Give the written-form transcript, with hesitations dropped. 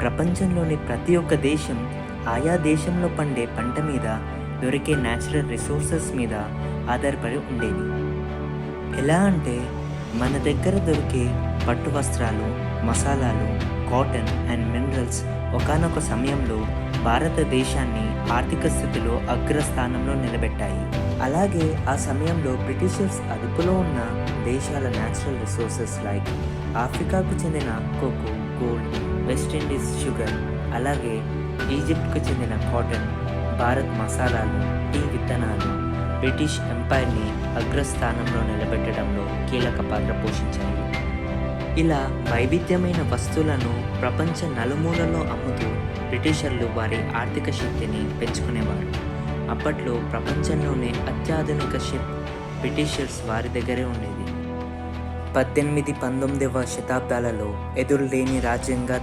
ప్రపంచంలోని ప్రతి ఒక్క దేశం ఆయా దేశంలో పండే పంట మీద దొరికే న్యాచురల్ రిసోర్సెస్ మీద ఆధారపడి ఉండేది. ఎలా అంటే మన దగ్గర దొరికే పట్టు వస్త్రాలు, మసాలాలు, కాటన్ అండ్ మినరల్స్ ఒకానొక సమయంలో భారతదేశాన్ని ఆర్థిక స్థితిలో అగ్రస్థానంలో నిలబెట్టాయి. అలాగే ఆ సమయంలో బ్రిటిషర్స్ అదుపులో ఉన్న దేశాల న్యాచురల్ రిసోర్సెస్ లైక్ ఆఫ్రికాకు చెందిన కోకో, గోల్డ్, వెస్టిండీస్ షుగర్, అలాగే ఈజిప్ట్కు చెందిన కాటన్, భారత్ మసాలాలు, టీ విత్తనాలు బ్రిటిష్ ఎంపైర్ని అగ్రస్థానంలో నిలబెట్టడంలో కీలక పాత్ర పోషించాయి. ఇలా వైవిధ్యమైన వస్తువులను ప్రపంచ నలుమూలలో అమ్ముతూ బ్రిటిషర్లు వారి ఆర్థిక శక్తిని పెంచుకునేవారు. అప్పట్లో ప్రపంచంలోనే అత్యాధునిక షిప్ బ్రిటిషర్స్ వారి దగ్గరే ఉండేది. 18, 19వ శతాబ్దాలలో ఎదురులేని రాజ్యంగా